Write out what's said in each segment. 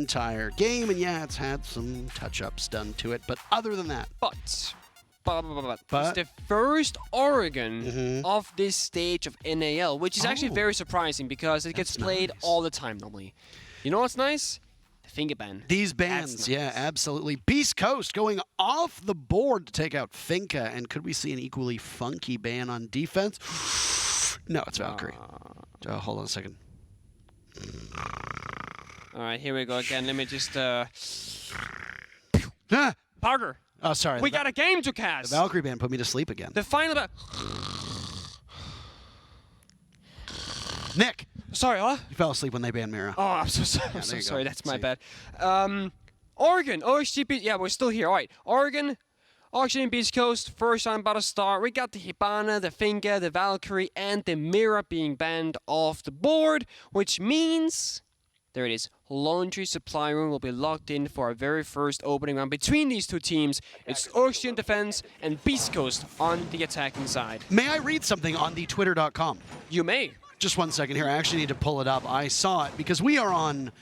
entire game. And yeah, it's had some touch-ups done to it. But other than that... But it's the first Oregon of this stage of NAL, which is actually very surprising because it gets played all the time normally. You know what's nice? The finger ban. These bans, nice. yeah, absolutely. Beast Coast going off the board to take out Finka. And could we see an equally funky ban on defense? No, it's Valkyrie. Hold on a second. All right, here we go again. Let me just... Parker. Oh, sorry. We got a game to cast. The Valkyrie ban put me to sleep again. The final... Nick. Sorry, what? You fell asleep when they banned Mira. Oh, I'm so sorry. I'm so sorry. Go. That's my bad. Oregon. OXG. Yeah, we're still here. All right. Oregon. OXG and Beast Coast. First time about to start. We got the Hibana, the Finka, the Valkyrie, and the Mira being banned off the board, which means... There it is. Laundry Supply Room will be locked in for our very first opening round between these two teams. It's OXG in defense and Beast Coast on the attacking side. May I read something on the twitter.com? You may. Just one second here. I actually need to pull it up. I saw it because we are on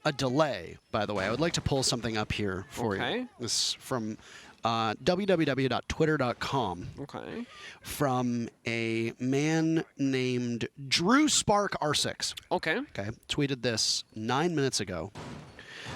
a delay, by the way. I would like to pull something up here for you. This is from www.twitter.com. Okay. From a man named Drew Spark R6. Okay. Okay. Tweeted this 9 minutes ago.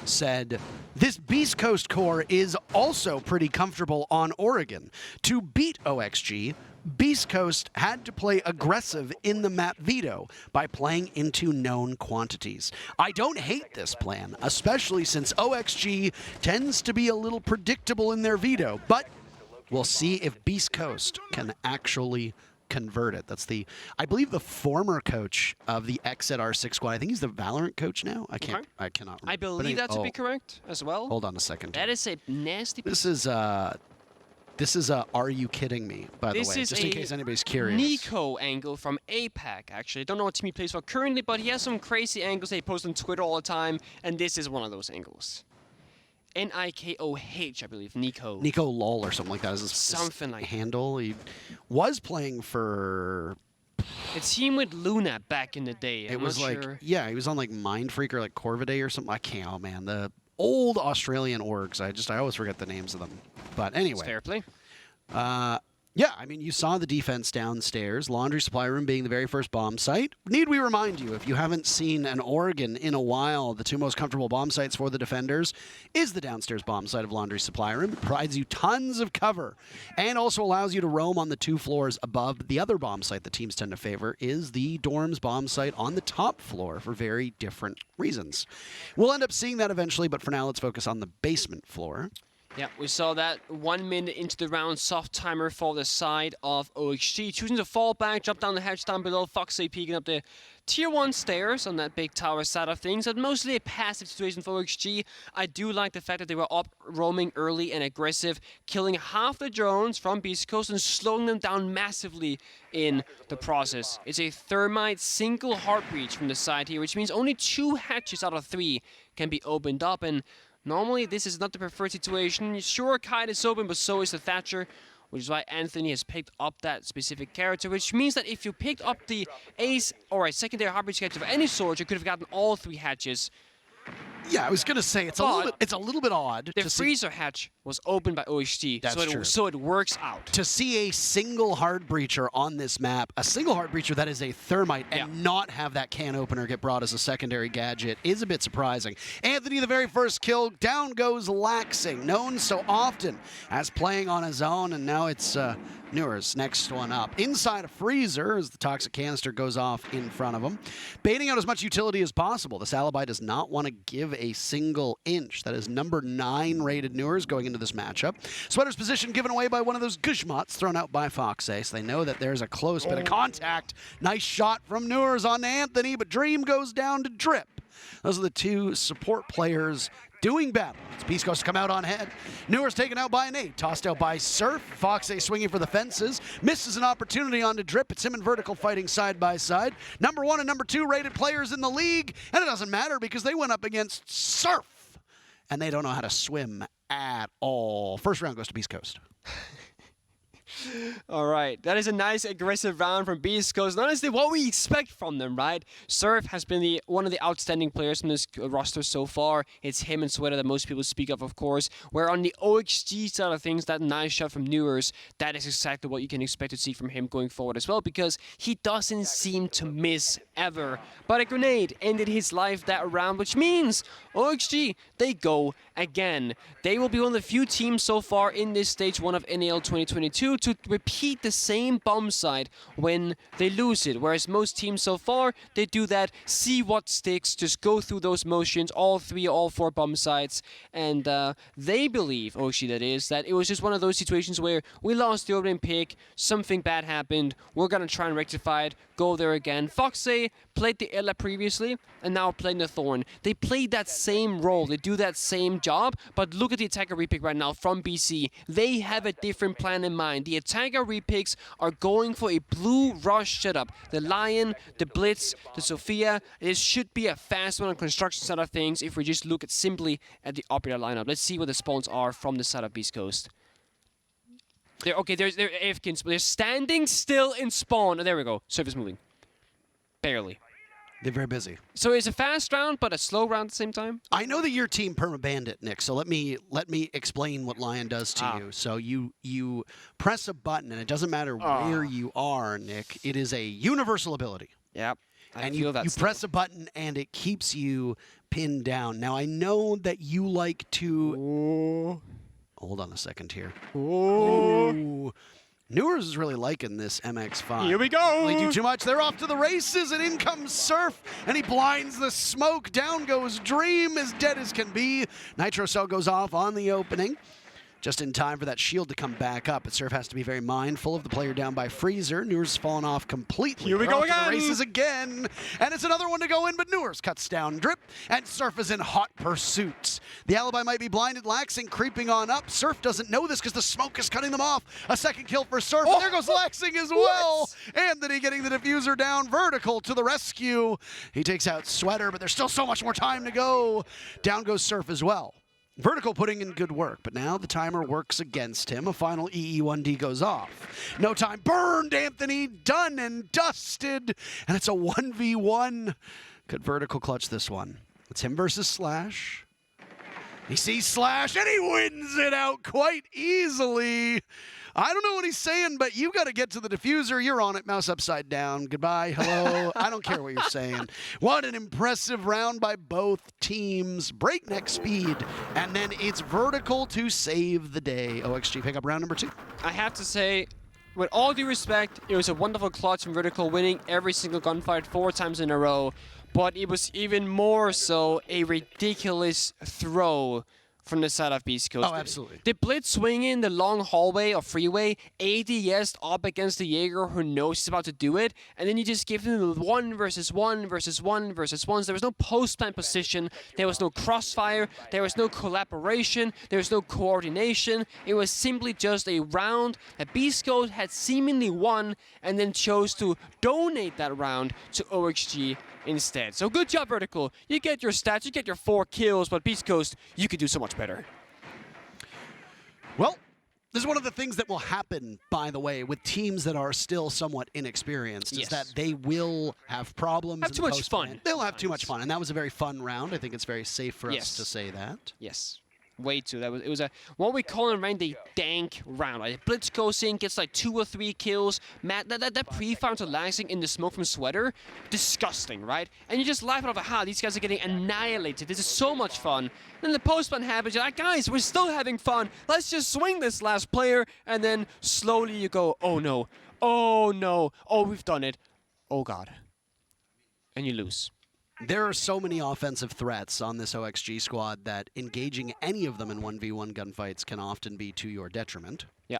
Said, this Beast Coast core is also pretty comfortable on Oregon. To beat OXG, Beast Coast had to play aggressive in the map veto by playing into known quantities. I don't hate this plan, especially since OXG tends to be a little predictable in their veto, but we'll see if Beast Coast can actually convert it. That's the, I believe, the former coach of the Exit R6 squad. I think he's the Valorant coach now. I cannot remember. I believe that to be correct as well. Hold on a second. That is a nasty... This is Are You Kidding Me, by the way, just in case anybody's curious. Nico angle from APAC, actually. I don't know what team he plays for currently, but he has some crazy angles that he posts on Twitter all the time, and this is one of those angles. Nikoh, I believe. Nico. Nico Lol or something like that is his something like handle. He was playing for... A team with Luna back in the day. It was like, yeah, he was on like Mind Freak or like Corvidae or something. I can't, oh man, the old Australian orgs. I always forget the names of them. But anyway. It's fair play. Yeah, I mean, you saw the defense downstairs, Laundry Supply Room being the very first bomb site. Need we remind you, if you haven't seen an Oregon in a while, the two most comfortable bomb sites for the defenders is the downstairs bomb site of Laundry Supply Room. It provides you tons of cover and also allows you to roam on the 2 floors above. The other bomb site that teams tend to favor is the dorms bomb site on the top floor for very different reasons. We'll end up seeing that eventually, but for now, let's focus on the basement floor. Yeah, we saw that 1 minute into the round, soft timer for the side of OXG. Choosing to fall back, drop down the hedge down below. Foxy peeking up the tier 1 stairs on that big tower side of things. But mostly a passive situation for OXG. I do like the fact that they were up roaming early and aggressive, killing half the drones from Beast Coast and slowing them down massively in the process. It's a thermite single heart breach from the side here, which means only 2 hatches out of 3 can be opened up. And normally, this is not the preferred situation. Sure, Kite is open, but so is the Thatcher, which is why Anthony has picked up that specific character, which means that if you picked up the ace or a secondary heartbreach character of any sort, you could have gotten all 3 hatches. Yeah, I was gonna say it's a little bit odd. The freezer hatch was opened by OXG, so it works out. To see a single hard breacher on this map, a single hard breacher that is a thermite, and not have that can opener get brought as a secondary gadget is a bit surprising. Anthony, the very first kill, down goes Laxing, known so often as playing on his own, and now it's Newer's next one up. Inside a freezer as the toxic canister goes off in front of him. Baiting out as much utility as possible. This Alibi does not want to give a single inch. That is number 9 rated Newer's going into this matchup. Sweater's position given away by one of those Gushmots thrown out by Foxay. So they know that there's a close bit of contact. Nice shot from Newer's on Anthony, but Dream goes down to Drip. Those are the 2 support players doing battle. It's Beast Coast to come out on head. Newer's taken out by Nate. Tossed out by Surf. Foxay swinging for the fences. Misses an opportunity onto Drip. It's him and Vertical fighting side by side. Number 1 and number 2 rated players in the league. And it doesn't matter because they went up against Surf. And they don't know how to swim at all. First round goes to Beast Coast. All right, that is a nice aggressive round from Beast Coast. Honestly, what we expect from them, right? Surf has been one of the outstanding players from this roster so far. It's him and Sweater that most people speak of course. Where on the OXG side of things, that nice shot from Newers, that is exactly what you can expect to see from him going forward as well, because he doesn't seem to miss ever. But a grenade ended his life that round, which means OXG, they go again. They will be one of the few teams so far in this stage 1 of NAL 2022 to repeat the same bomb site when they lose it. Whereas most teams so far, they do that, see what sticks, just go through those motions, all 3, all 4 bomb sites. And they believe, OXG that is, that it was just one of those situations where we lost the opening pick, something bad happened, we're going to try and rectify it, go there again. Foxy played the Ella previously, and now playing the Thorn. They played that same role, they do that same job, but look at the attacker repick right now from BC. They have a different plan in mind. The attacker repicks are going for a blue rush setup. The Lion, the Blitz, the Sophia. This should be a fast one on construction side of things if we just look at simply at the operator lineup. Let's see what the spawns are from the side of Beast Coast. They're AFKs, but they're standing still in spawn. Oh, there we go. Surface moving. Barely. They're very busy. So it's a fast round, but a slow round at the same time? I know that your team perma-banned it, Nick, so let me explain what Lion does to you. So you press a button, and it doesn't matter where you are, Nick. It is a universal ability. Yep. And you press a button, and it keeps you pinned down. Now, I know that you like to... Ooh. Hold on a second here. Ooh. Newers is really liking this MX-5. Here we go. They do too much. They're off to the races, and in comes Surf, and he blinds the smoke. Down goes Dream, as dead as can be. Nitro Cell goes off on the opening. Just in time for that shield to come back up. But Surf has to be very mindful of the player down by Freezer. Newers has fallen off completely. Here we go again. The races again. And it's another one to go in, but Newers cuts down Drip, and Surf is in hot pursuit. The Alibi might be blinded, Laxing creeping on up. Surf doesn't know this because the smoke is cutting them off. A second kill for Surf, and there goes Laxing as well. Anthony getting the diffuser down. Vertical to the rescue. He takes out Sweater, but there's still so much more time to go. Down goes Surf as well. Vertical putting in good work, but now the timer works against him. A final EE1D goes off. No time. Burned, Anthony. Done and dusted. And it's a 1v1. Could Vertical clutch this one? It's him versus Slash. He sees Slash, and he wins it out quite easily. I don't know what he's saying, but you got to get to the diffuser. You're on it. Mouse upside down. Goodbye. Hello. I don't care what you're saying. What an impressive round by both teams. Breakneck speed. And then it's Vertical to save the day. OXG pick up round number 2. I have to say, with all due respect, it was a wonderful clutch from Vertical, winning every single gunfight 4 times in a row. But it was even more so a ridiculous throw from the side of Beast Coast. Oh, absolutely. The Blitz swing in the long hallway or freeway, ADS up against the Jaeger who knows he's about to do it, and then you just give him the 1 versus 1 versus 1 versus 1. So there was no post-plant position, there was no crossfire, there was no collaboration, there was no coordination. It was simply just a round that Beast Coast had seemingly won and then chose to donate that round to OXG instead. So good job, Vertical. You get your stats, you get your 4 kills, but Beast Coast, you could do so much better. Well, this is one of the things that will happen, by the way, with teams that are still somewhat inexperienced, is that they will have problems. Have too much fun. They'll have too much fun, and that was a very fun round. I think it's very safe for us to say that. Yes. Way too. It was a what we call in rank the dank round. Like Blitz goes in, gets like 2 or 3 kills. Matt, that pre-fire to Laxing in the smoke from Sweater, disgusting, right? And you just laugh out of these guys are getting annihilated. This is so much fun. Then the post-ban happens. You're like, guys, we're still having fun. Let's just swing this last player, and then slowly you go, oh no, oh no, oh we've done it, oh god, and you lose. There are so many offensive threats on this OXG squad that engaging any of them in 1v1 gunfights can often be to your detriment. Yeah,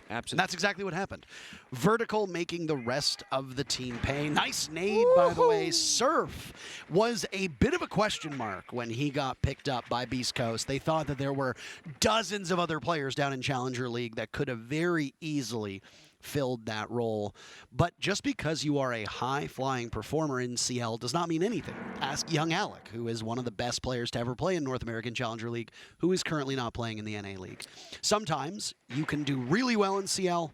absolutely. And that's exactly what happened. Vertical making the rest of the team pay. Nice nade, by the way. Surf was a bit of a question mark when he got picked up by Beast Coast. They thought that there were dozens of other players down in Challenger League that could have very easily filled that role. But just because you are a high-flying performer in CL does not mean anything. Ask young Alec, who is one of the best players to ever play in North American Challenger League, who is currently not playing in the NA League. Sometimes you can do really well in CL,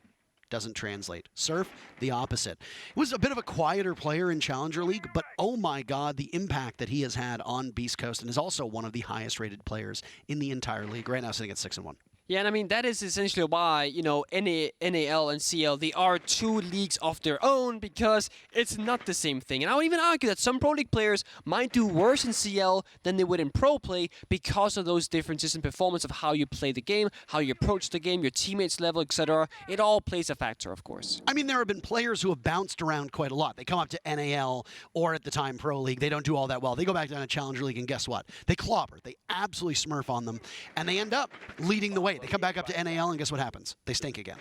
doesn't translate. Surf, the opposite. He was a bit of a quieter player in Challenger League, but oh my god, the impact that he has had on Beast Coast, and is also one of the highest rated players in the entire league. Right now sitting at 6-1. Yeah, and I mean, that is essentially why, you know, NAL and CL, they are two leagues of their own, because it's not the same thing. And I would even argue that some Pro League players might do worse in CL than they would in Pro Play because of those differences in performance of how you play the game, how you approach the game, your teammates' level, etc. It all plays a factor, of course. I mean, there have been players who have bounced around quite a lot. They come up to NAL or at the time Pro League. They don't do all that well. They go back down to Challenger League, and guess what? They clobber. They absolutely smurf on them, and they end up leading the way. They come back up to NAL, and guess what happens? They stink again.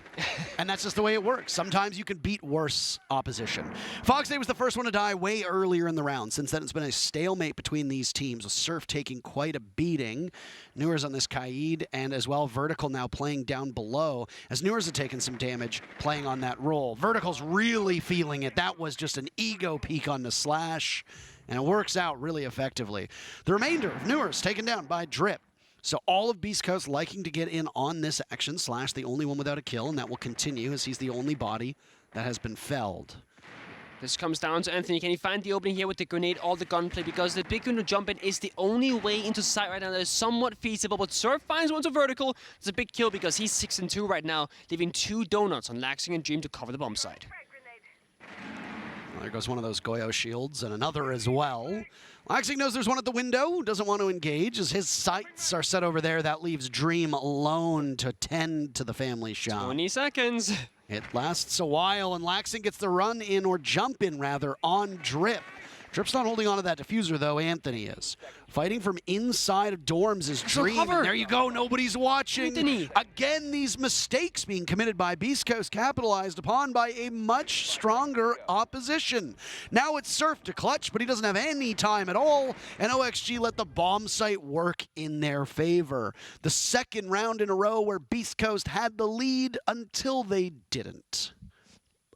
And that's just the way it works. Sometimes you can beat worse opposition. Foxday was the first one to die way earlier in the round. Since then, it's been a stalemate between these teams, with Surf taking quite a beating. Newers on this Kaid, and as well Vertical now playing down below, as Newers had taken some damage playing on that roll. Vertical's really feeling it. That was just an ego peek on the Slash, and it works out really effectively. The remainder of Newers taken down by Drip. So all of Beast Coast liking to get in on this action. Slash the only one without a kill, and that will continue as he's the only body that has been felled. This comes down to Anthony. Can he find the opening here with the grenade or the gunplay? Because the big window jump in is the only way into sight right now that is somewhat feasible. But Surf finds one to Vertical. It's a big kill because he's 6-2 right now, leaving 2 donuts on Laxing and Dream to cover the bomb site. Well, there goes one of those Goyo shields, and another as well. Laxing knows there's one at the window, doesn't want to engage as his sights are set over there. That leaves Dream alone to tend to the family shop. 20 seconds. It lasts a while, and Laxing gets the run in, or jump in rather, on Drip. Drip's not holding on to that diffuser, though. Anthony is. Fighting from inside of dorms is Dream. And there you go. Nobody's watching. Anthony. Again, these mistakes being committed by Beast Coast, capitalized upon by a much stronger opposition. Now it's Surf to clutch, but he doesn't have any time at all. And OXG let the bomb site work in their favor. The second round in a row where Beast Coast had the lead until they didn't.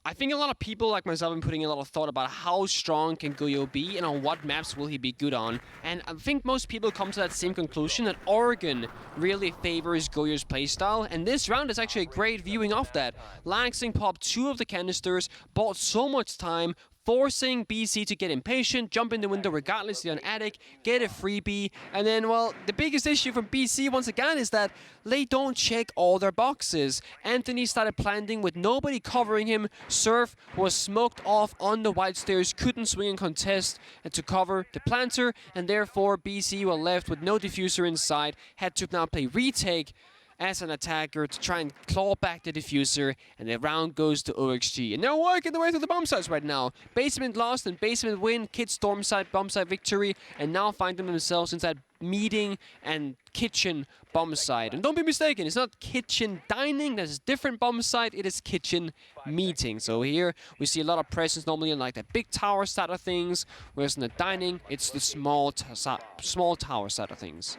I think a lot of people like myself have been putting a lot of thought about how strong can Goyo be and on what maps will he be good on. And I think most people come to that same conclusion, that Oregon really favors Goyo's playstyle. And this round is actually a great viewing of that. Laxing popped 2 of the canisters, bought so much time, forcing BC to get impatient, jump in the window regardlessly on Attic, get a freebie, and then, well, the biggest issue from BC once again is that they don't check all their boxes. Anthony started planting with nobody covering him. Surf was smoked off on the white stairs, couldn't swing and contest and to cover the planter, and therefore BC were left with no diffuser inside, had to now play retake as an attacker to try and claw back the diffuser, and the round goes to OXG. And they're working their way through the bomb sites right now. Basement lost and basement win, Kid storm site, bomb site victory, and now find themselves inside meeting and kitchen bomb site. And don't be mistaken, it's not kitchen dining, that's a different bomb site, it is kitchen meeting. So here we see a lot of presence normally in like the big tower side of things, whereas in the dining, it's the small tower side of things.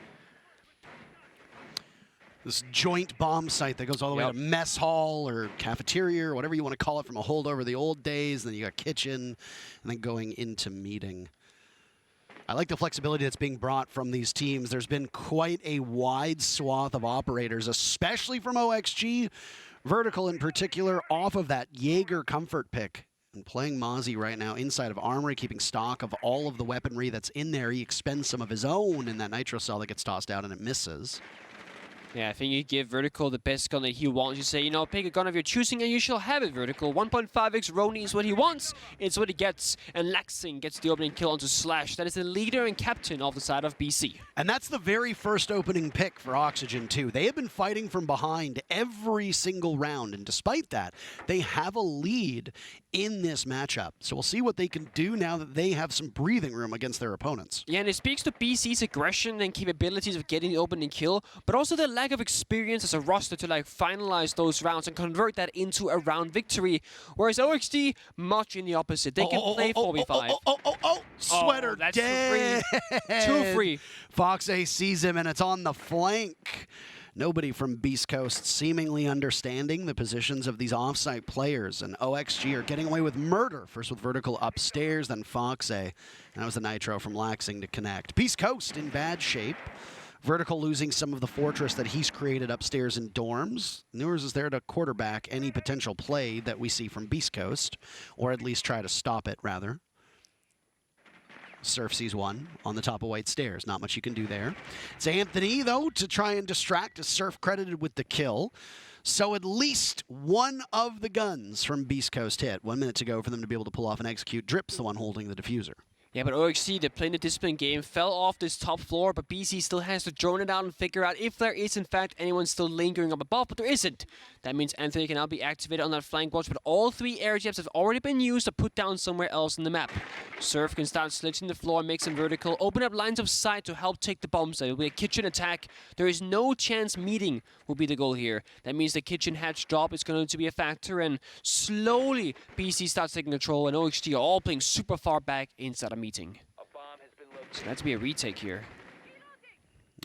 This joint bomb site that goes all the way to mess hall or cafeteria or whatever you want to call it, from a holdover the old days. And then you got kitchen, and then going into meeting. I like the flexibility that's being brought from these teams. There's been quite a wide swath of operators, especially from OXG. Vertical in particular, off of that Jaeger comfort pick. And playing Mozzie right now inside of Armory, keeping stock of all of the weaponry that's in there. He expends some of his own in that nitro cell that gets tossed out, and it misses. Yeah, I think you give Vertical the best gun that he wants. You say, you know, pick a gun of your choosing and you shall have it, Vertical. 1.5x Roni is what he wants. It's what he gets. And Laxing gets the opening kill onto Slash. That is the leader and captain of the side of BC. And that's the very first opening pick for Oxygen, too. They have been fighting from behind every single round. And despite that, they have a lead in this matchup. So we'll see what they can do now that they have some breathing room against their opponents. Yeah, and it speaks to BC's aggression and capabilities of getting the opening kill, but also the lack of experience as a roster to like finalize those rounds and convert that into a round victory. Whereas OXG, much in the opposite. They can play 4v5. Sweater that's dead. Too free. Fox A sees him, and it's on the flank. Nobody from Beast Coast seemingly understanding the positions of these offsite players, and OXG are getting away with murder. First with Vertical upstairs, then Foxe. And that was the Nitro from Laxing to connect. Beast Coast in bad shape. Vertical losing some of the fortress that he's created upstairs in dorms. Newers is there to quarterback any potential play that we see from Beast Coast, or at least try to stop it, rather. Surf sees one on the top of White Stairs. Not much you can do there. It's Anthony, though, to try and distract, as Surf credited with the kill. So at least one of the guns from Beast Coast hit. 1 minute to go for them to be able to pull off and execute. Drip's the one holding the diffuser. Yeah, but OXG, they're playing the discipline game, fell off this top floor, but BC still has to drone it out and figure out if there is, in fact, anyone still lingering up above, but there isn't. That means Anthony can now be activated on that flank watch, but all 3 air jets have already been used to put down somewhere else in the map. Surf can start slitching the floor, make some vertical, open up lines of sight to help take the bombs. It'll be a kitchen attack. There is no chance meeting will be the goal here. That means the kitchen hatch drop is going to be a factor, and slowly BC starts taking control, and OXG are all playing super far back inside a meeting. So that's be a retake here.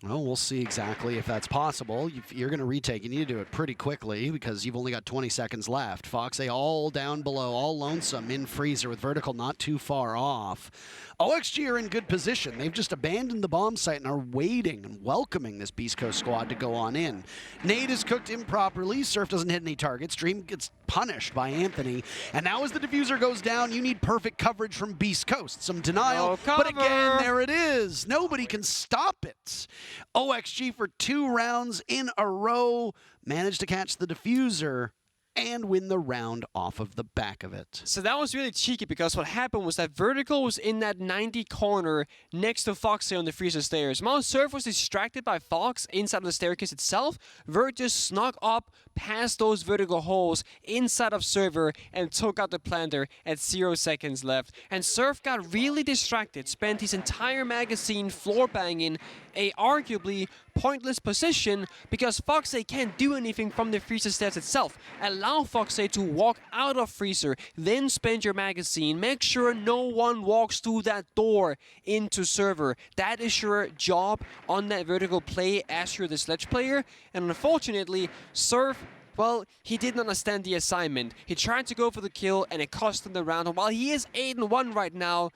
Well, we'll see exactly if that's possible. If you're going to retake, you need to do it pretty quickly because you've only got 20 seconds left. Foxe all down below, all lonesome in freezer with Vertical not too far off. OXG are in good position. They've just abandoned the bomb site and are waiting and welcoming this Beast Coast squad to go on in. Nade is cooked improperly. Surf doesn't hit any targets. Dream gets punished by Anthony. And now as the diffuser goes down, you need perfect coverage from Beast Coast. Some denial, but again, there it is. Nobody can stop it. OXG for 2 rounds in a row managed to catch the diffuser and win the round off of the back of it. So that was really cheeky because what happened was that Vertical was in that 90 corner next to Foxe on the freezer stairs. While Surf was distracted by Fox inside of the staircase itself, Vert just snuck up past those vertical holes inside of Server and took out the planter at 0 seconds left. And Surf got really distracted, spent his entire magazine floor banging a arguably pointless position because Foxe can't do anything from the freezer stairs itself. Allow Foxe to walk out of freezer, then spend your magazine. Make sure no one walks through that door into Server. That is your job on that vertical play as you're the sledge player. And unfortunately, Surf, well, he didn't understand the assignment. He tried to go for the kill and it cost him the round. And while he is 8-1 right now,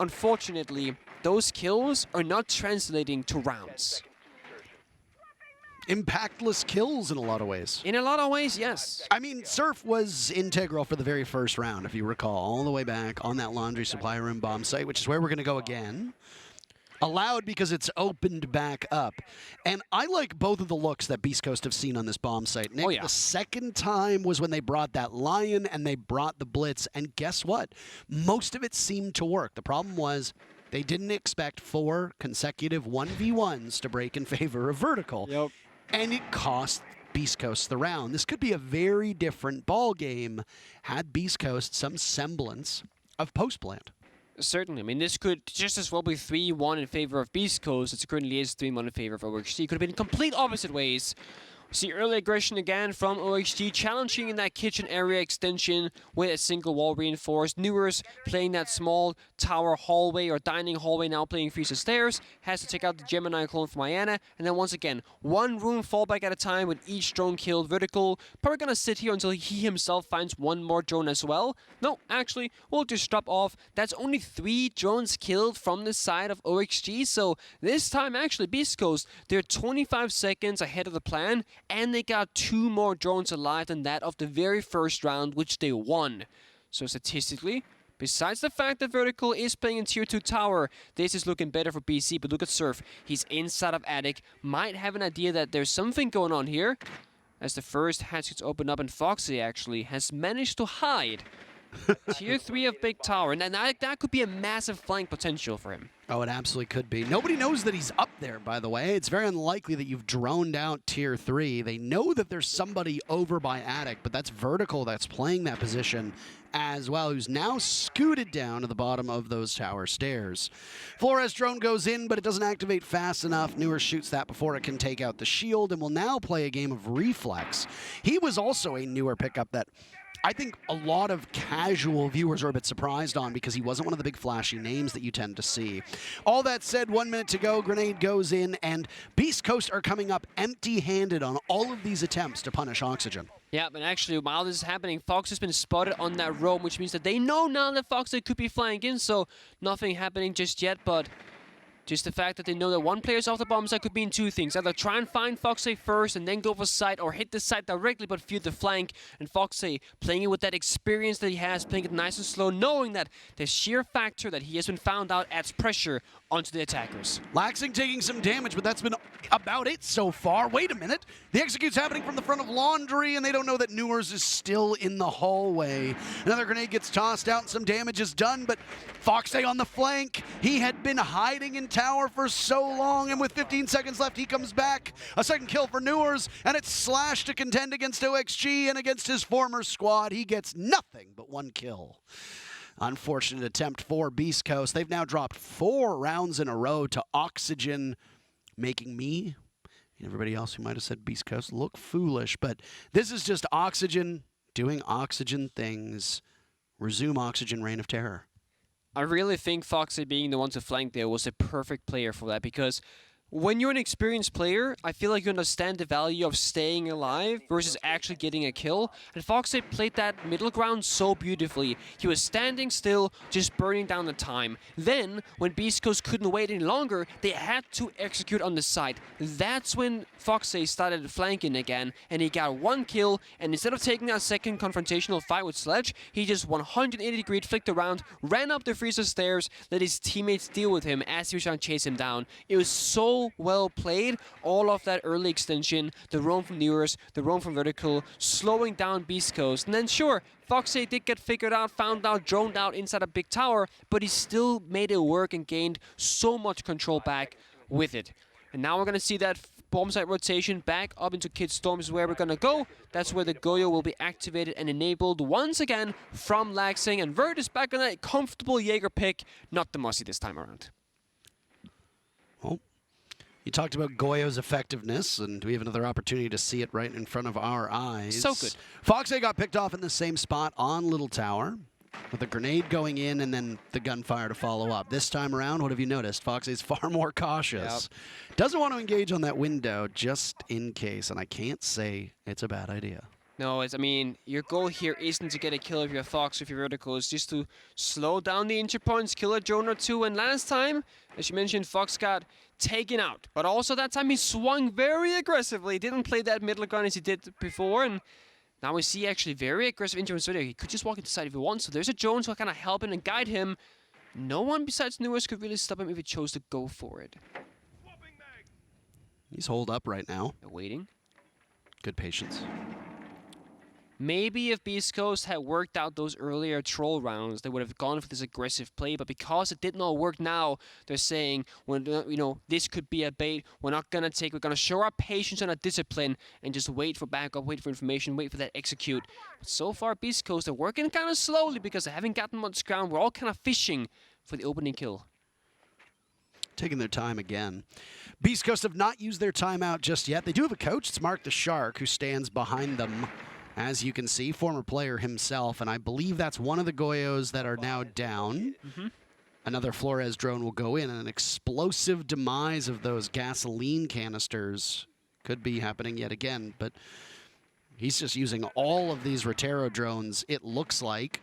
unfortunately, those kills are not translating to rounds. Impactless kills in a lot of ways. In a lot of ways, yes. I mean, Surf was integral for the very first round, if you recall, all the way back on that laundry supply room bomb site, which is where we're going to go again. Allowed because it's opened back up. And I like both of the looks that Beast Coast have seen on this bomb site. Nick, the second time was when they brought that Lion and they brought the Blitz. And guess what? Most of it seemed to work. The problem was they didn't expect 4 consecutive 1v1s to break in favor of Vertical. Yep. And it cost Beast Coast the round. This could be a very different ball game had Beast Coast some semblance of post-plant. Certainly. I mean, this could just as well be 3-1 in favor of Beast Coast as it currently is 3-1 in favor of OXG. Could have been in complete opposite ways. See early aggression again from OXG, challenging in that kitchen area extension with a single wall reinforced. Newers playing that small tower hallway or dining hallway, now playing freezer stairs. Has to take out the Gemini clone from Iana. And then once again, 1 room fallback at a time with each drone killed. Vertical probably going to sit here until he himself finds 1 more drone as well. No, actually, we'll just drop off. That's only 3 drones killed from the side of OXG. So this time, actually, Beast Coast, they're 25 seconds ahead of the plan. And they got 2 more drones alive than that of the very first round, which they won. So statistically, besides the fact that Vertical is playing in Tier 2 Tower, this is looking better for BC. But look at Surf. He's inside of Attic. Might have an idea that there's something going on here. As the first hatch gets opened up, and Foxe actually has managed to hide. Tier 3 of Big Tower. And that could be a massive flank potential for him. Oh, it absolutely could be. Nobody knows that he's up there, by the way. It's very unlikely that you've droned out Tier 3. They know that there's somebody over by Attic, but that's Vertical that's playing that position as well, who's now scooted down to the bottom of those tower stairs. Flores drone goes in, but it doesn't activate fast enough. Newer shoots that before it can take out the shield and will now play a game of Reflex. He was also a Newer pickup that I think a lot of casual viewers are a bit surprised on because he wasn't one of the big flashy names that you tend to see. All that said, 1 minute to go, grenade goes in, and Beast Coast are coming up empty-handed on all of these attempts to punish Oxygen. Yeah, but actually, while this is happening, Fox has been spotted on that roam, which means that they know now that Fox could be flying in, so nothing happening just yet, but just the fact that they know that one player's off the bomb site could mean two things. Either try and find Foxy first and then go for site, or hit the site directly but feud the flank. And Foxy playing it with that experience that he has, playing it nice and slow, knowing that the sheer factor that he has been found out adds pressure onto the attackers. Laxing taking some damage, but that's been about it so far. Wait a minute. The execute's happening from the front of Laundry, and they don't know that Newers is still in the hallway. Another grenade gets tossed out, and some damage is done, but Foxy on the flank. He had been hiding in tower for so long, and with 15 seconds left, he comes back. A second kill for Newers, and it's Slash to contend against OXG, and against his former squad, he gets nothing but 1 kill. Unfortunate attempt for Beast Coast. They've now dropped 4 rounds in a row to Oxygen, making me and everybody else who might have said Beast Coast look foolish, but this is just Oxygen doing Oxygen things. Resume Oxygen Reign of Terror. I really think Foxy being the one to flank there was a perfect player for that, because when you're an experienced player, I feel like you understand the value of staying alive versus actually getting a kill. And Foxy played that middle ground so beautifully. He was standing still, just burning down the time. Then, when Beast Coast couldn't wait any longer, they had to execute on the side. That's when Foxy started flanking again, and he got 1 kill, and instead of taking that second confrontational fight with Sledge, he just 180-degree flicked around, ran up the freezer stairs, let his teammates deal with him as he was trying to chase him down. It was so well played. All of that early extension, the roam from Newers, the roam from Vertical, slowing down Beast Coast. And then sure, Foxy did get figured out, found out, droned out inside a big tower, but he still made it work and gained so much control back with it. And now we're going to see that bomb site rotation back up into Kid Storm is where we're going to go. That's where the Goyo will be activated and enabled once again from Laxing. And Vert is back on that comfortable Jaeger pick, not the Mossy this time around. Well, you talked about Goyo's effectiveness, and we have another opportunity to see it right in front of our eyes. So good. Foxy got picked off in the same spot on Little Tower, with a grenade going in and then the gunfire to follow up. This time around, what have you noticed? Foxy's far more cautious. Yep. Doesn't want to engage on that window just in case, and I can't say it's a bad idea. No, I mean, your goal here isn't to get a kill of your Fox with your Vertical. It's just to slow down the injury points, kill a drone or two. And last time, as you mentioned, Fox got taken out. But also that time he swung very aggressively. Didn't play that middle ground as he did before. And now we see actually very aggressive injury points. He could just walk inside if he wants. So there's a drone to kind of help him and guide him. No one besides Newers could really stop him if he chose to go for it. He's holed up right now. They're waiting. Good patience. Maybe if Beast Coast had worked out those earlier troll rounds, they would have gone for this aggressive play. But because it did not work now, they're saying, when this could be a bait. We're not gonna take. We're gonna show our patience and our discipline and just wait for backup, wait for information, wait for that execute. But so far, Beast Coast are working kind of slowly because they haven't gotten much ground. We're all kind of fishing for the opening kill. Taking their time again. Beast Coast have not used their timeout just yet. They do have a coach. It's Mark the Shark, who stands behind them. As you can see, former player himself, and I believe that's one of the Goyos that are now down. Another Flores drone will go in, and an explosive demise of those gasoline canisters could be happening yet again, but he's just using all of these Rotero drones, it looks like.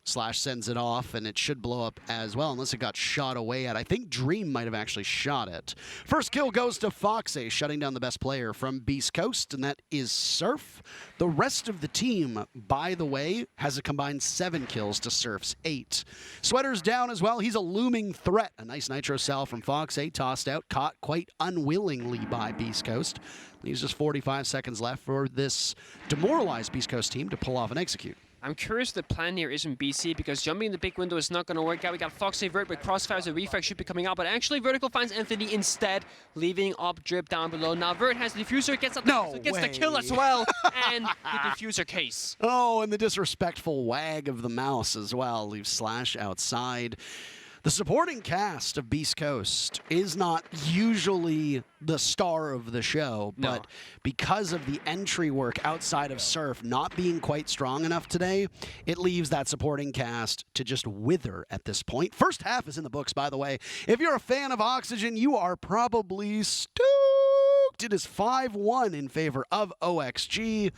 Slash sends it off, and it should blow up as well, unless it got shot away at. I think Dream might have actually shot it. First kill goes to Foxy, shutting down the best player from Beast Coast, and that is Surf. The rest of the team, by the way, has a combined 7 kills to Surf's 8. Sweater's down as well. He's a looming threat. A nice nitro cell from Foxy, tossed out, caught quite unwillingly by Beast Coast. Leaves just 45 seconds left for this demoralized Beast Coast team to pull off and execute. I'm curious the plan here is in BC, because jumping in the big window is not going to work out. We got Foxy Vert, but Crossfire's a refrag should be coming out, but actually Vertical finds Anthony instead, leaving up drip down below. Now Vert has the diffuser, gets up gets the kill as well, and the diffuser case. Oh, and the disrespectful wag of the mouse as well leaves Slash outside. The supporting cast of Beast Coast is not usually the star of the show, but because of the entry work outside of Surf not being quite strong enough today, it leaves that supporting cast to just wither at this point. First half is in the books, by the way. If you're a fan of Oxygen, you are probably stoked. It is 5-1 in favor of OXG,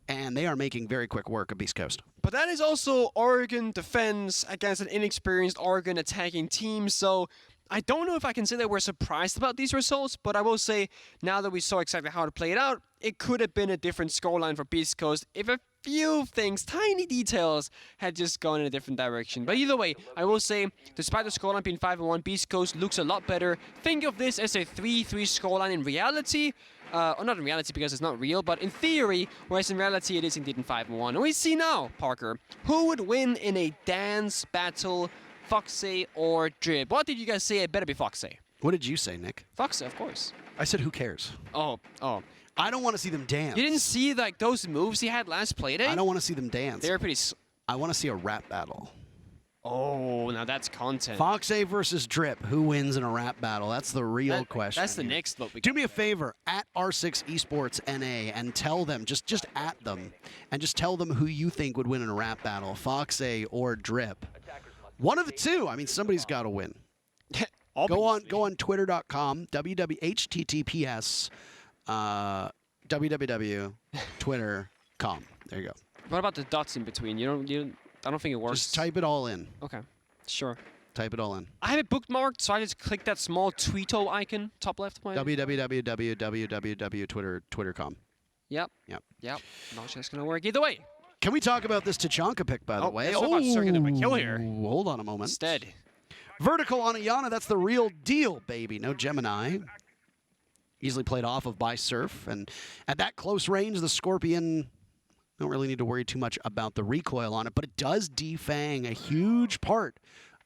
and they are making very quick work of Beast Coast. But that is also Oregon defense against an inexperienced Oregon attacking team, so I don't know if I can say that we're surprised about these results, but I will say, now that we saw exactly how to play it out, it could have been a different scoreline for Beast Coast if a few things, tiny details, had just gone in a different direction. But either way, I will say, despite the scoreline being 5-1, Beast Coast looks a lot better. Think of this as a 3-3 scoreline in reality. Or not in reality because it's not real, but in theory, whereas in reality it is indeed in 5-1. And we see now, Parker, who would win in a dance battle, Foxy or Drip? What did you guys say? It better be Foxy. What did you say, Nick? Foxy, of course. I said, who cares? Oh. I don't want to see them dance. You didn't see like those moves he had last Playday? I don't want to see them dance. They were pretty... I want to see a rap battle. Oh, now that's content. Foxy versus Drip. Who wins in a rap battle? That's the real question. That's the next look. Do me a favor, at R6 Esports NA, and tell them, just at them, and just tell them who you think would win in a rap battle, Foxy or Drip. One of the two. I mean, somebody's got to win. Go on twitter.com, https, www.twitter.com. There you go. What about the dots in between? I don't think it works. Just type it all in. Okay, sure. Type it all in. I have it bookmarked, so I just click that small tweeto icon, top left. www.twitter.com. Yep. Not sure it's going to work either way. Can we talk about this Tachanka pick, by the way? Oh, about circuit of a kill here. Hold on a moment. Instead. Vertical on Ayana, that's the real deal, baby. No Gemini. Easily played off of by Surf. And at that close range, the Scorpion... Don't really need to worry too much about the recoil on it, but it does defang a huge part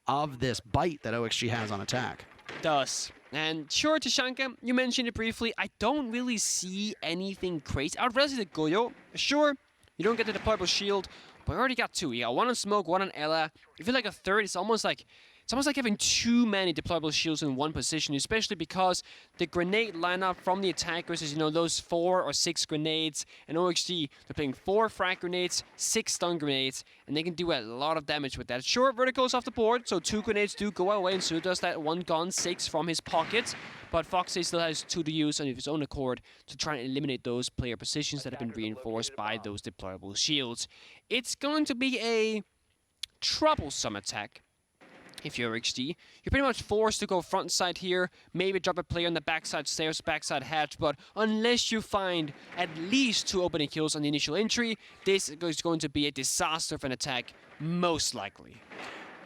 of this bite that OXG has on attack. It does. And sure, Tachanka, you mentioned it briefly. I don't really see anything crazy. I would rather see the Goyo. Sure, you don't get the deployable shield, but I already got two. You got one on Smoke, one on Ella. If you like a third, it's almost like having too many deployable shields in one position, especially because the grenade lineup from the attackers is, those 4 or 6 grenades. And OXG, they're playing 4 frag grenades, 6 stun grenades, and they can do a lot of damage with that. Sure, Vertical's off the board, so 2 grenades do go away, and so does that 1 gun 6 from his pocket. But Foxy still has 2 to use on his own accord to try and eliminate those player positions that have been reinforced by those deployable shields. It's going to be a troublesome attack. If you're OXG, you're pretty much forced to go front side here, maybe drop a player on the backside stairs, backside hatch, but unless you find at least 2 opening kills on the initial entry, this is going to be a disaster of an attack, most likely.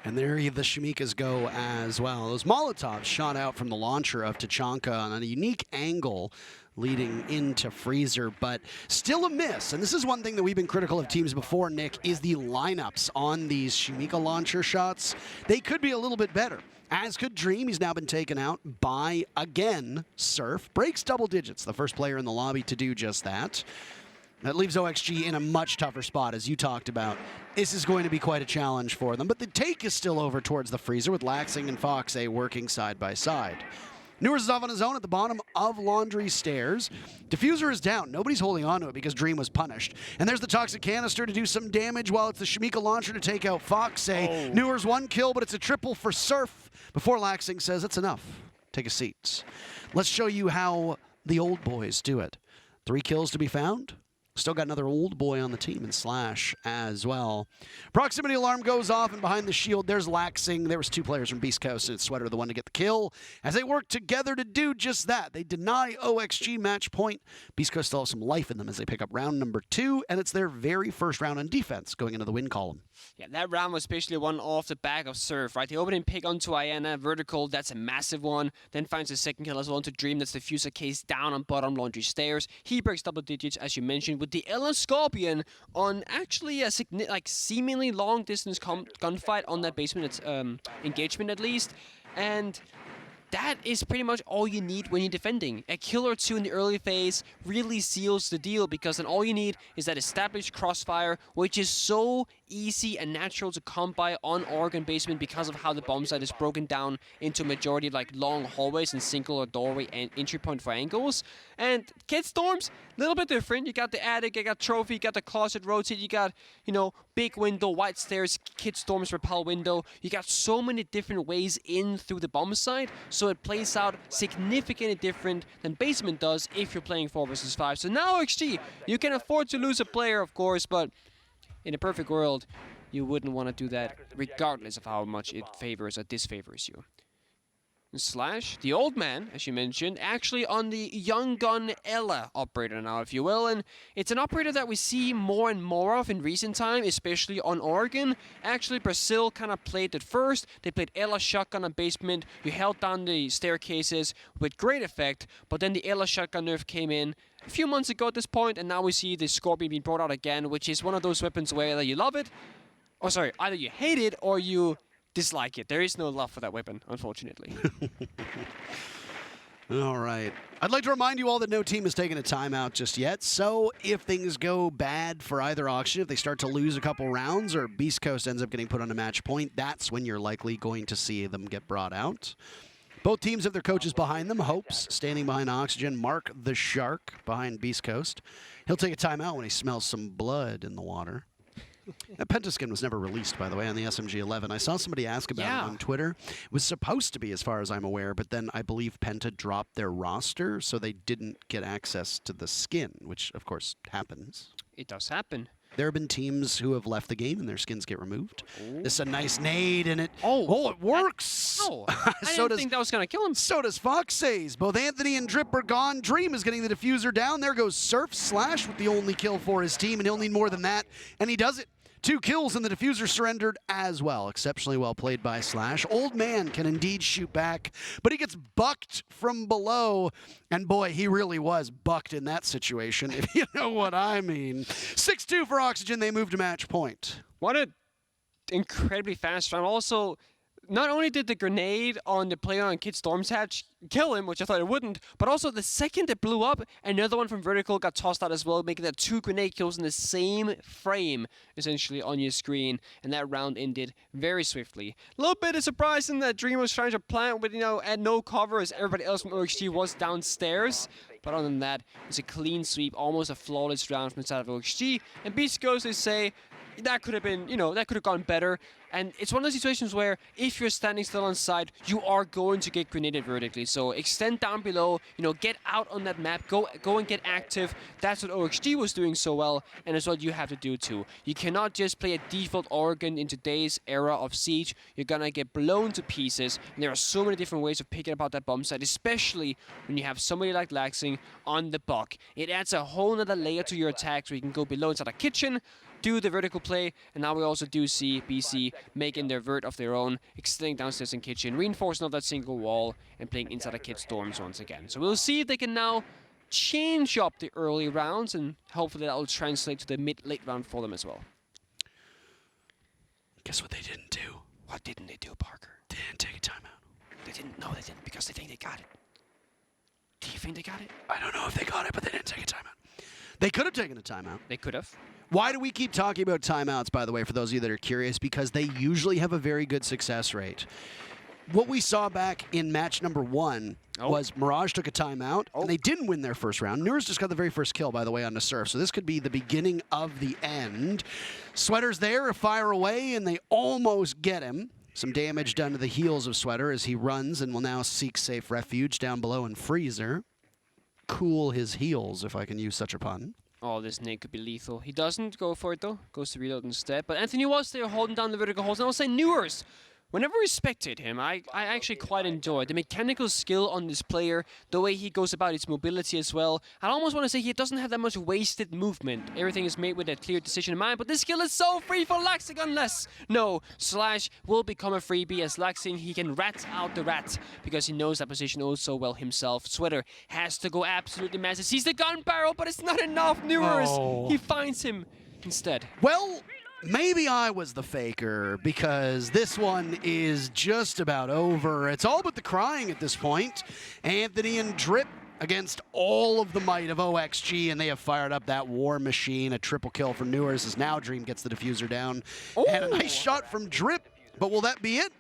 And there the Shimikas go as well. Those Molotovs shot out from the launcher of Tachanka on a unique angle leading into Freezer, but still a miss. And this is one thing that we've been critical of teams before, Nick, is the lineups on these Shimika launcher shots. They could be a little bit better. As could Dream. He's now been taken out by, again, Surf. Breaks double digits, the first player in the lobby to do just that. That leaves OXG in a much tougher spot, as you talked about. This is going to be quite a challenge for them, but the take is still over towards the Freezer with Laxing and Foxy working side by side. Newers is off on his own at the bottom of Laundry Stairs. Diffuser is down. Nobody's holding on to it because Dream was punished. And there's the Toxic Canister to do some damage while it's the Shimika launcher to take out Foxy. Newers 1 kill, but it's a triple for Surf before Laxing says it's enough. Take a seat. Let's show you how the old boys do it. 3 kills to be found. Still got another old boy on the team in Slash as well. Proximity alarm goes off, and behind the shield, there's Laxing. There was 2 players from Beast Coast, and it's Sweater the one to get the kill. As they work together to do just that, they deny OXG match point. Beast Coast still have some life in them as they pick up round number 2, and it's their very first round on defense going into the win column. Yeah, that round was basically one off the back of Surf, right? The opening pick onto Ayana, Vertical, that's a massive one. Then finds a second kill as well into Dream. That's the Diffuser case down on bottom Laundry Stairs. He breaks double digits, as you mentioned, with the Ella Scorpion on actually a seemingly long distance gunfight on that basement engagement at least. And that is pretty much all you need when you're defending. A kill or two in the early phase really seals the deal, because then all you need is that established crossfire, which is so easy and natural to come by on Oregon basement because of how the bomb site is broken down into majority like long hallways and single or doorway and entry point for angles. And Kid Storms, a little bit different. You got the attic, you got trophy, you got the closet rotate, you got, you know, big window, white stairs, Kid Storms repel window. You got so many different ways in through the bomb site, so it plays out significantly different than basement does if you're playing 4 versus 5. So now OXG, you can afford to lose a player, of course, but in a perfect world, you wouldn't want to do that regardless of how much it favors or disfavors you. Slash, the old man, as you mentioned, actually on the young gun Ella operator now, if you will, and it's an operator that we see more and more of in recent time, especially on Oregon. Actually, Brazil kind of played it first. They played Ella shotgun on basement. You held down the staircases with great effect, but then the Ella shotgun nerf came in a few months ago at this point, and now we see the Scorpion being brought out again, which is one of those weapons where you love it, or sorry, either you hate it or you dislike it. There is no love for that weapon, unfortunately. All right. I'd like to remind you all that no team has taken a timeout just yet, so if things go bad for either auction, if they start to lose a couple rounds or Beast Coast ends up getting put on a match point, that's when you're likely going to see them get brought out. Both teams have their coaches behind them. Hopes standing behind Oxygen. Mark the Shark behind Beast Coast. He'll take a timeout when he smells some blood in the water. That Pentaskin was never released, by the way, on the SMG-11. I saw somebody ask about it on Twitter. It was supposed to be, as far as I'm aware, but then I believe Penta dropped their roster, so they didn't get access to the skin, which, of course, happens. It does happen. There have been teams who have left the game and their skins get removed. This is a nice nade, and it it works. I didn't think that was going to kill him. So does Foxays. Both Anthony and Drip are gone. Dream is getting the diffuser down. There goes Surf Slash with the only kill for his team, and he'll need more than that, and he does it. 2 kills, and the diffuser surrendered as well. Exceptionally well played by Slash. Old man can indeed shoot back, but he gets bucked from below. And boy, he really was bucked in that situation, if you know what I mean. 6-2 for Oxygen. They move to match point. What an incredibly fast round. Also, not only did the grenade on the player on Kid Storm's hatch kill him, which I thought it wouldn't, but also the second it blew up, another one from Vertical got tossed out as well, making that 2 grenade kills in the same frame, essentially, on your screen, and that round ended very swiftly. A little bit of surprising that Dream was trying to plant with, at no cover as everybody else from OXG was downstairs, but other than that, it's a clean sweep, almost a flawless round from the side of OXG, and Beast goes to say, that could have been, that could have gone better. And it's one of those situations where if you're standing still on side, you are going to get grenaded vertically. So extend down below, get out on that map, go and get active. That's what OXG was doing so well, and it's what you have to do too. You cannot just play a default Oregon in today's era of Siege. You're gonna get blown to pieces, and there are so many different ways of picking up that bomb site, especially when you have somebody like Laxing on the buck. It adds a whole nother layer to your attacks where you can go below inside a kitchen, do the vertical play, and now we also do see BC making their vert of their own, extending downstairs in kitchen, reinforcing of that single wall, and playing inside a Kid Storms once again. So we'll see if they can now change up the early rounds, and hopefully that will translate to the mid-late round for them as well. Guess what they didn't do? What didn't they do, Parker? They didn't take a timeout. They didn't. No, they didn't, because they think they got it. Do you think they got it? I don't know if they got it, but they didn't take a timeout. They could have taken a timeout. They could have. Why do we keep talking about timeouts, by the way, for those of you that are curious? Because they usually have a very good success rate. What we saw back in match number 1 was Mirage took a timeout, and they didn't win their first round. Nurs just got the very first kill, by the way, on the Surf, so this could be the beginning of the end. Sweater's there, a fire away, and they almost get him. Some damage done to the heels of Sweater as he runs and will now seek safe refuge down below in Freezer. Cool his heels, if I can use such a pun. Oh, this nade could be lethal. He doesn't go for it, though. Goes to reload instead. But Anthony was there holding down the vertical holes. And I'll say Nurs. Whenever we spectate him, I actually quite enjoy the mechanical skill on this player, the way he goes about his mobility as well. I almost want to say he doesn't have that much wasted movement. Everything is made with a clear decision in mind, but this skill is so free for Laxing unless... No, Slash will become a freebie as Laxing. He can rat out the rat because he knows that position oh so well himself. Sweater has to go absolutely massive. Sees the gun barrel, but it's not enough. Nurs, he finds him instead. Well... maybe I was the faker because this one is just about over. It's all but the crying at this point. Anthony and Drip against all of the might of OXG, and they have fired up that war machine. A triple kill from Newers as now Dream gets the diffuser down. Ooh. And a nice shot from Drip, but will that be it?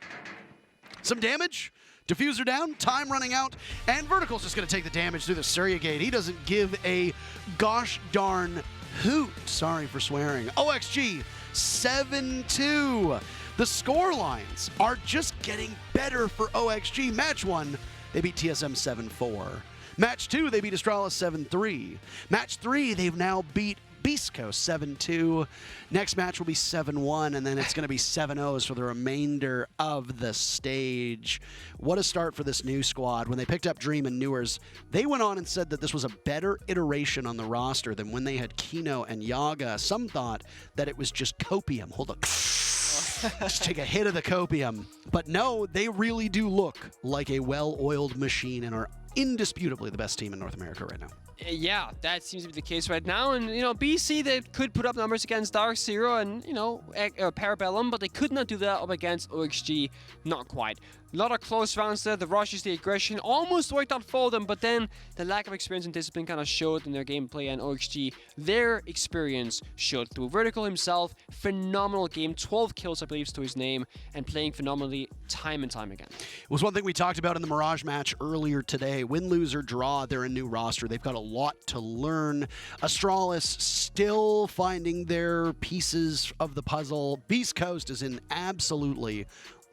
Some damage? Diffuser down, time running out, and Vertical's just going to take the damage through the Surya Gate. He doesn't give a gosh darn hoot. Sorry for swearing. OXG, 7-2. The score lines are just getting better for OXG. Match 1, they beat TSM 7-4. Match 2, they beat Astralis 7-3. Match 3, they've now beat beastcoast 7-2. Next match will be 7-1, and then it's going to be 7-0s for the remainder of the stage. What a start for this new squad. When they picked up Dream and Newers, they went on and said that this was a better iteration on the roster than when they had Kino and Yaga. Some thought that it was just copium. Hold up. Just take a hit of the copium. But no, they really do look like a well-oiled machine and are indisputably the best team in North America right now. Yeah, that seems to be the case right now. And, you know, BC, they could put up numbers against Dark Zero and, you know, Parabellum, but they could not do that up against OXG. Not quite. A lot of close rounds there. The rushes, the aggression almost worked out for them, but then the lack of experience and discipline kind of showed in their gameplay, and OXG, their experience showed through. Vertical himself, phenomenal game. 12 kills, I believe, to his name, and playing phenomenally time and time again. It was one thing we talked about in the Mirage match earlier today. Win, lose, or draw, they're a new roster. They've got a lot to learn. Astralis still finding their pieces of the puzzle. Beast Coast is in absolutely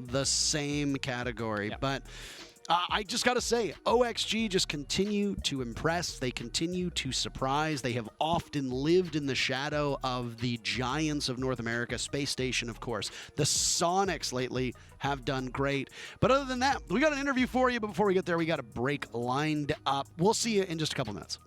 the same category. Yep. But I just got to say, OXG just continue to impress. They continue to surprise. They have often lived in the shadow of the giants of North America. Space Station, of course. The Sonics lately have done great. But other than that, we got an interview for you. But before we get there, we got a break lined up. We'll see you in just a couple minutes.